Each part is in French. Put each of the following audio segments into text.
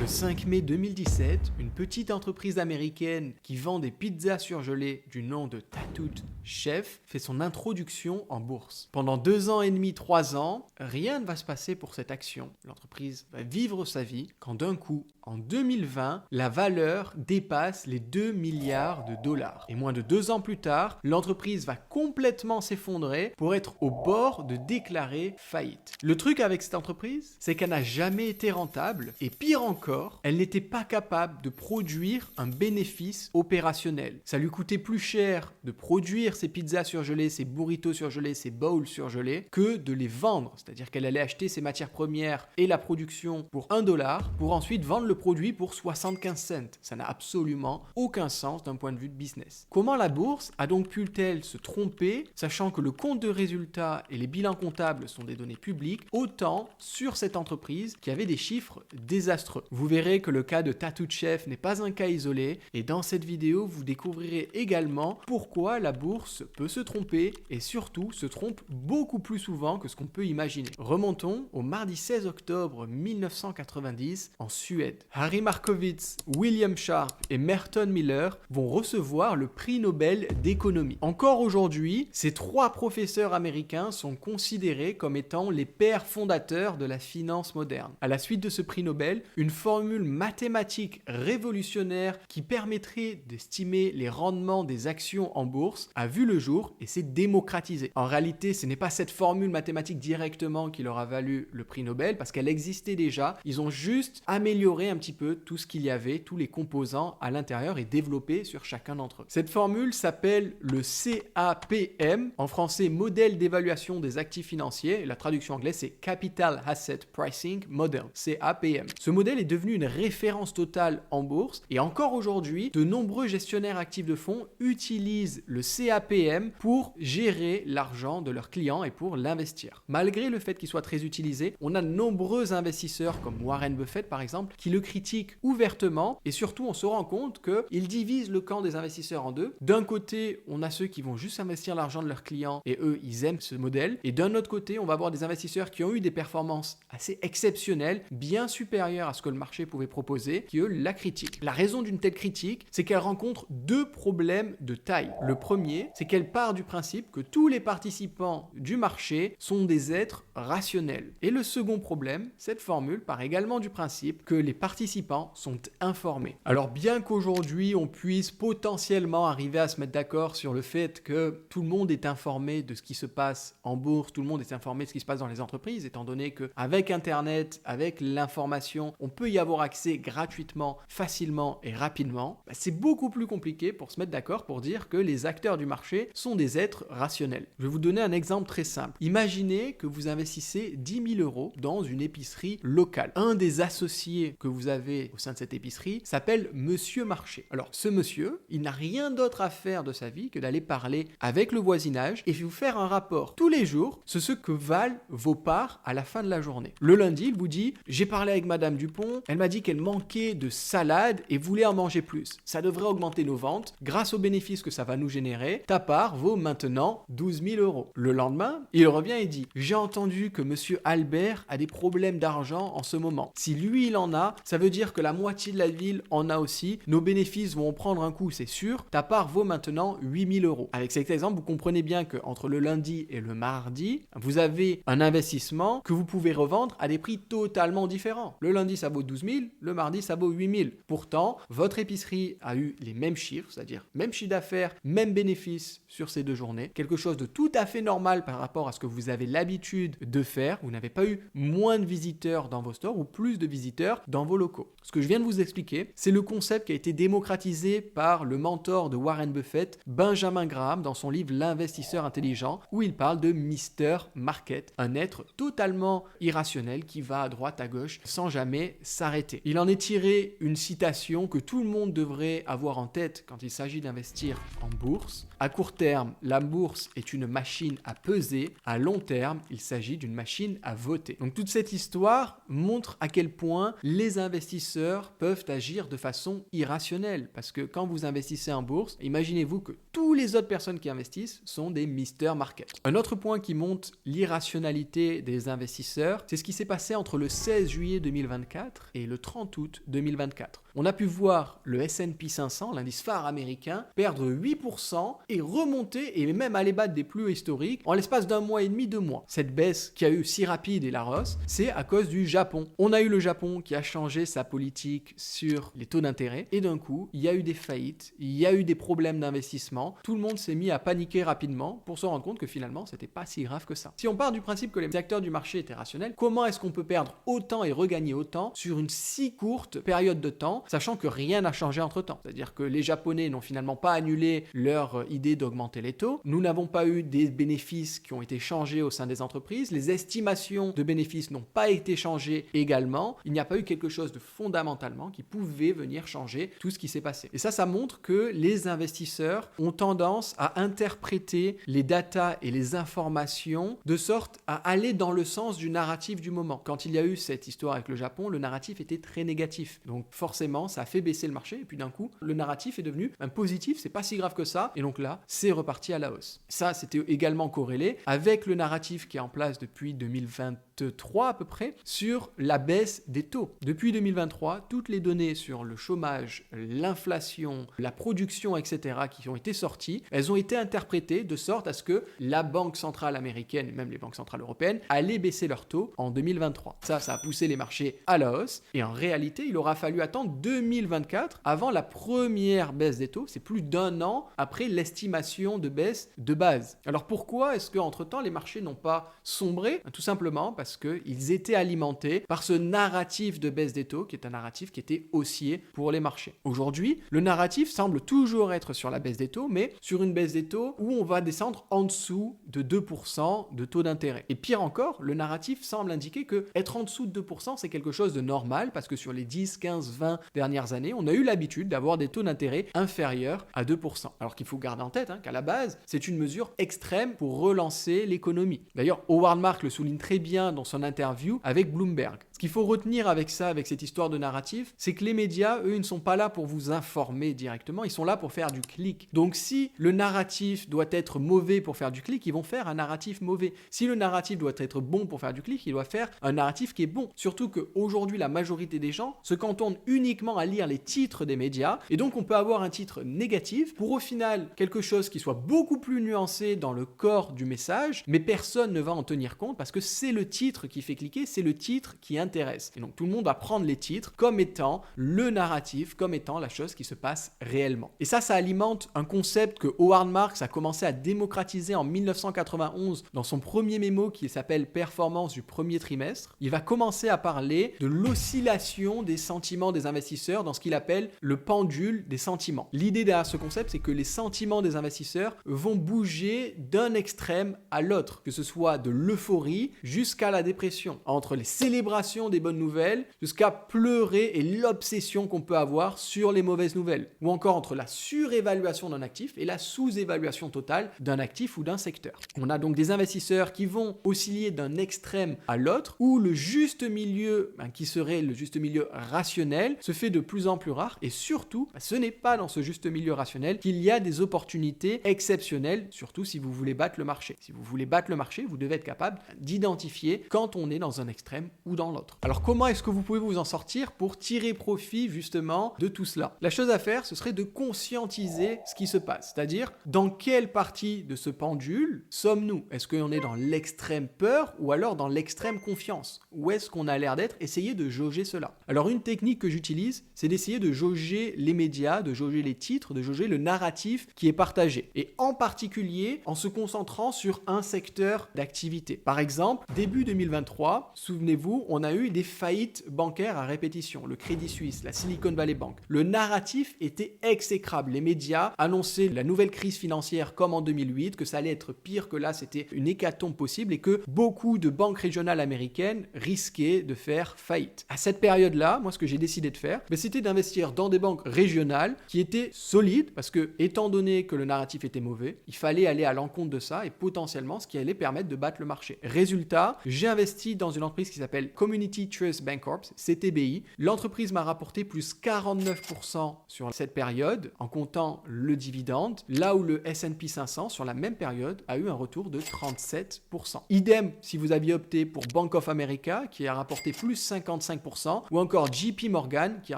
Le 5 mai 2017, une petite entreprise américaine qui vend des pizzas surgelées du nom de Tattooed Chef fait son introduction en bourse. Pendant 2 ans et demi, 3 ans, rien ne va se passer pour cette action. L'entreprise va vivre sa vie quand d'un coup, en 2020, la valeur dépasse les 2 milliards de dollars. Et moins de 2 ans plus tard, l'entreprise va complètement s'effondrer pour être au bord de déclarer faillite. Le truc avec cette entreprise, c'est qu'elle n'a jamais été rentable et pire encore, elle n'était pas capable de produire un bénéfice opérationnel. Ça lui coûtait plus cher de produire ses pizzas surgelées, ses burritos surgelés, ses bowls surgelés que de les vendre. C'est-à-dire qu'elle allait acheter ses matières premières et la production pour $1 pour ensuite vendre le produit pour 75 cents. Ça n'a absolument aucun sens d'un point de vue de business. Comment la bourse a donc pu-t-elle se tromper, sachant que le compte de résultats et les bilans comptables sont des données publiques, autant sur cette entreprise qui avait des chiffres désastreux. Vous verrez que le cas de Tattooed Chef n'est pas un cas isolé et dans cette vidéo, vous découvrirez également pourquoi la bourse peut se tromper et surtout se trompe beaucoup plus souvent que ce qu'on peut imaginer. Remontons au mardi 16 octobre 1990 en Suède. Harry Markowitz, William Sharpe et Merton Miller vont recevoir le prix Nobel d'économie. Encore aujourd'hui, ces 3 professeurs américains sont considérés comme étant les pères fondateurs de la finance moderne. À la suite de ce prix Nobel, une formule mathématique révolutionnaire qui permettrait d'estimer les rendements des actions en bourse a vu le jour et s'est démocratisée. En réalité, ce n'est pas cette formule mathématique directement qui leur a valu le prix Nobel parce qu'elle existait déjà. Ils ont juste amélioré un petit peu tout ce qu'il y avait, tous les composants à l'intérieur et développé sur chacun d'entre eux. Cette formule s'appelle le CAPM, en français modèle d'évaluation des actifs financiers. La traduction anglaise c'est Capital Asset Pricing Model, CAPM. Ce modèle est devenu une référence totale en bourse et encore aujourd'hui, de nombreux gestionnaires actifs de fonds utilisent le CAPM pour gérer l'argent de leurs clients et pour l'investir. Malgré le fait qu'il soit très utilisé, on a de nombreux investisseurs comme Warren Buffett par exemple qui le critiquent ouvertement et surtout on se rend compte qu'il divise le camp des investisseurs en deux. D'un côté, on a ceux qui vont juste investir l'argent de leurs clients et eux, ils aiment ce modèle. Et d'un autre côté, on va avoir des investisseurs qui ont eu des performances assez exceptionnelles, bien supérieures à ce que le marché pouvait proposer, qui eux la critiquent. La raison d'une telle critique, c'est qu'elle rencontre 2 problèmes de taille. Le premier, c'est qu'elle part du principe que tous les participants du marché sont des êtres rationnels. Et le second problème, cette formule part également du principe que les participants sont informés. Alors bien qu'aujourd'hui on puisse potentiellement arriver à se mettre d'accord sur le fait que tout le monde est informé de ce qui se passe en bourse, tout le monde est informé de ce qui se passe dans les entreprises, étant donné qu'avec Internet, avec l'information, on peut y avoir accès gratuitement, facilement et rapidement, c'est beaucoup plus compliqué pour se mettre d'accord pour dire que les acteurs du marché sont des êtres rationnels. Je vais vous donner un exemple très simple. Imaginez que vous investissez 10 000 € dans une épicerie locale. Un des associés que vous avez au sein de cette épicerie s'appelle Monsieur Marché. Alors ce monsieur, il n'a rien d'autre à faire de sa vie que d'aller parler avec le voisinage et vous faire un rapport tous les jours sur ce que valent vos parts à la fin de la journée. Le lundi, il vous dit « J'ai parlé avec Madame Dupont, elle m'a dit qu'elle manquait de salade et voulait en manger plus. Ça devrait augmenter nos ventes. Grâce aux bénéfices que ça va nous générer, ta part vaut maintenant 12 000 €. Le lendemain, il revient et dit « J'ai entendu que Monsieur Albert a des problèmes d'argent en ce moment. Si lui il en a, ça veut dire que la moitié de la ville en a aussi. Nos bénéfices vont prendre un coup, c'est sûr. Ta part vaut maintenant 8 000 €. Avec cet exemple, vous comprenez bien qu'entre le lundi et le mardi, vous avez un investissement que vous pouvez revendre à des prix totalement différents. Le lundi, ça vaut 12 000, le mardi, ça vaut 8 000. Pourtant, votre épicerie a eu les mêmes chiffres, c'est-à-dire même chiffre d'affaires, même bénéfices sur ces 2 journées. Quelque chose de tout à fait normal par rapport à ce que vous avez l'habitude de faire. Vous n'avez pas eu moins de visiteurs dans vos stores ou plus de visiteurs dans vos locaux. Ce que je viens de vous expliquer, c'est le concept qui a été démocratisé par le mentor de Warren Buffett, Benjamin Graham, dans son livre L'investisseur intelligent, où il parle de Mr. Market, un être totalement irrationnel qui va à droite, à gauche, sans jamais s'arrêter. Il en est tiré une citation que tout le monde devrait avoir en tête quand il s'agit d'investir en bourse. À court terme, la bourse est une machine à peser. À long terme, il s'agit d'une machine à voter. Donc toute cette histoire montre à quel point les investisseurs peuvent agir de façon irrationnelle. Parce que quand vous investissez en bourse, imaginez-vous que tous les autres personnes qui investissent sont des Mr. Market. Un autre point qui montre l'irrationalité des investisseurs, c'est ce qui s'est passé entre le 16 juillet 2024 et le 30 août 2024. On a pu voir le S&P 500, l'indice phare américain, perdre 8% et remonter et même aller battre des plus hauts historiques en l'espace d'un mois et demi, 2 mois. Cette baisse qui a eu si rapide et la hausse, c'est à cause du Japon. On a eu le Japon qui a changé sa politique sur les taux d'intérêt et d'un coup, il y a eu des faillites, il y a eu des problèmes d'investissement. Tout le monde s'est mis à paniquer rapidement pour se rendre compte que finalement, c'était pas si grave que ça. Si on part du principe que les acteurs du marché étaient rationnels, comment est-ce qu'on peut perdre autant et regagner autant sur une si courte période de temps, sachant que rien n'a changé entre-temps? C'est-à-dire que les Japonais n'ont finalement pas annulé leur idée d'augmenter les taux. Nous n'avons pas eu des bénéfices qui ont été changés au sein des entreprises. Les estimations de bénéfices n'ont pas été changées également. Il n'y a pas eu quelque chose de fondamentalement qui pouvait venir changer tout ce qui s'est passé. Et ça montre que les investisseurs ont tendance à interpréter les datas et les informations de sorte à aller dans le sens du narratif du moment. Quand il y a eu cette histoire avec le Japon, le narratif était très négatif. Donc forcément, ça a fait baisser le marché et puis d'un coup, le narratif est devenu un positif, c'est pas si grave que ça et donc là, c'est reparti à la hausse. Ça, c'était également corrélé avec le narratif qui est en place depuis 2023 à peu près sur la baisse des taux. Depuis 2023, toutes les données sur le chômage, l'inflation, la production, etc. qui ont été sorties, elles ont été interprétées de sorte à ce que la Banque centrale américaine et même les banques centrales européennes allaient baisser leurs taux en 2023. Ça a poussé les marchés à la hausse et en réalité, il aura fallu attendre 2024 avant la première baisse des taux. C'est plus d'un an après l'estimation de baisse de base. Alors pourquoi est-ce qu'entre-temps, les marchés n'ont pas sombré? Tout simplement parce qu'ils étaient alimentés par ce narratif de baisse des taux qui est un narratif qui était haussier pour les marchés. Aujourd'hui, le narratif semble toujours être sur la baisse des taux, mais sur une baisse des taux où on va descendre en dessous de 2% de taux d'intérêt. Et pire encore, le narratif semble indiquer que être en dessous de 2%, c'est quelque chose de normal parce que sur les 10, 15, 20 dernières années, on a eu l'habitude d'avoir des taux d'intérêt inférieurs à 2%. Alors qu'il faut garder en tête qu'à la base, c'est une mesure extrême pour relancer l'économie. D'ailleurs, Howard Marks le souligne très bien dans son interview avec Bloomberg. Ce qu'il faut retenir avec ça, avec cette histoire de narratif, c'est que les médias, eux, ils ne sont pas là pour vous informer directement, ils sont là pour faire du clic. Donc si le narratif doit être mauvais pour faire du clic, ils vont faire un narratif mauvais. Si le narratif doit être bon pour faire du clic, il doit faire un narratif qui est bon. Surtout qu'aujourd'hui, la majorité des gens se cantonnent uniquement à lire les titres des médias, et donc on peut avoir un titre négatif pour au final quelque chose qui soit beaucoup plus nuancé dans le corps du message, mais personne ne va en tenir compte parce que c'est le titre qui fait cliquer, c'est le titre qui intéresse. Et donc tout le monde va prendre les titres comme étant le narratif, comme étant la chose qui se passe réellement. Et ça alimente un concept que Howard Marks a commencé à démocratiser en 1991 dans son premier mémo qui s'appelle Performance du premier trimestre. Il va commencer à parler de l'oscillation des sentiments des investisseurs dans ce qu'il appelle le pendule des sentiments. L'idée derrière ce concept, c'est que les sentiments des investisseurs vont bouger d'un extrême à l'autre, que ce soit de l'euphorie jusqu'à la dépression, entre les célébrations des bonnes nouvelles jusqu'à pleurer et l'obsession qu'on peut avoir sur les mauvaises nouvelles, ou encore entre la surévaluation d'un actif et la sous-évaluation totale d'un actif ou d'un secteur. On a donc des investisseurs qui vont osciller d'un extrême à l'autre, où le juste milieu, qui serait le juste milieu rationnel, se fait de plus en plus rare, et surtout, ce n'est pas dans ce juste milieu rationnel qu'il y a des opportunités exceptionnelles, surtout si vous voulez battre le marché. Si vous voulez battre le marché, vous devez être capable d'identifier quand on est dans un extrême ou dans l'autre. Alors comment est-ce que vous pouvez vous en sortir pour tirer profit justement de tout cela? La chose à faire, ce serait de conscientiser ce qui se passe, c'est-à-dire dans quelle partie de ce pendule sommes-nous? Est-ce qu'on est dans l'extrême peur ou alors dans l'extrême confiance? Où est-ce qu'on a l'air d'être? Essayez de jauger cela. Alors une technique que j'utilise, c'est d'essayer de jauger les médias, de jauger les titres, de jauger le narratif qui est partagé. Et en particulier en se concentrant sur un secteur d'activité. Par exemple, début 2023, souvenez-vous, on a eu des faillites bancaires à répétition. Le Crédit Suisse, la Silicon Valley Bank. Le narratif était exécrable. Les médias annonçaient la nouvelle crise financière comme en 2008, que ça allait être pire, que là c'était une hécatombe possible et que beaucoup de banques régionales américaines risquaient de faire faillite. À cette période-là, moi ce que j'ai décidé de faire, c'était d'investir dans des banques régionales qui étaient solides parce que, étant donné que le narratif était mauvais, il fallait aller à l'encontre de ça et potentiellement ce qui allait permettre de battre le marché. Résultat, j'ai investi dans une entreprise qui s'appelle Community Community Trust Bancorp, CTBI. L'entreprise m'a rapporté plus 49% sur cette période en comptant le dividende, là où le S&P 500 sur la même période a eu un retour de 37%. Idem si vous aviez opté pour Bank of America qui a rapporté plus 55% ou encore JP Morgan qui a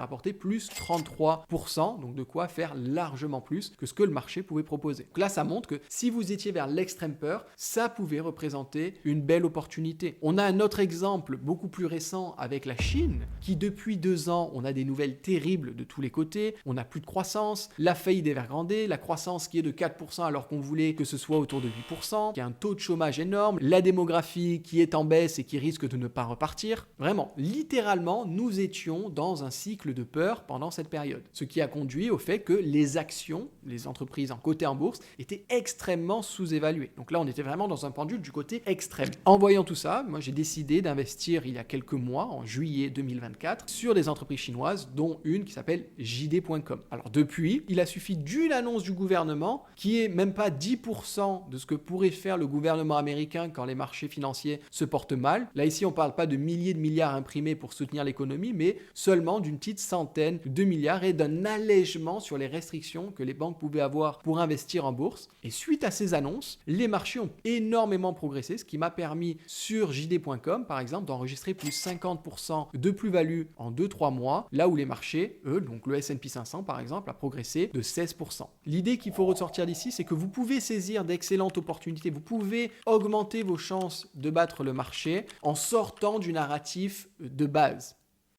rapporté plus 33%, donc de quoi faire largement plus que ce que le marché pouvait proposer. Donc là, ça montre que si vous étiez vers l'extrême peur, ça pouvait représenter une belle opportunité. On a un autre exemple beaucoup plus récent avec la Chine qui depuis 2 ans, on a des nouvelles terribles de tous les côtés, on n'a plus de croissance, la faillite d'Evergrande, la croissance qui est de 4% alors qu'on voulait que ce soit autour de 8%, qui a un taux de chômage énorme, la démographie qui est en baisse et qui risque de ne pas repartir. Vraiment, littéralement, nous étions dans un cycle de peur pendant cette période. Ce qui a conduit au fait que les actions, les entreprises cotées en bourse, étaient extrêmement sous-évaluées. Donc là, on était vraiment dans un pendule du côté extrême. En voyant tout ça, moi j'ai décidé d'investir il y a quelques mois, en juillet 2024, sur des entreprises chinoises, dont une qui s'appelle JD.com. Alors depuis, il a suffi d'une annonce du gouvernement qui est même pas 10% de ce que pourrait faire le gouvernement américain quand les marchés financiers se portent mal. Là ici, on parle pas de milliers de milliards imprimés pour soutenir l'économie, mais seulement d'une petite centaine de milliards et d'un allègement sur les restrictions que les banques pouvaient avoir pour investir en bourse. Et suite à ces annonces, les marchés ont énormément progressé, ce qui m'a permis sur JD.com, par exemple, d'enregistrer plus 50% de plus-value en 2-3 mois, là où les marchés, eux, donc le S&P 500 par exemple, a progressé de 16%. L'idée qu'il faut ressortir d'ici, c'est que vous pouvez saisir d'excellentes opportunités, vous pouvez augmenter vos chances de battre le marché en sortant du narratif de base.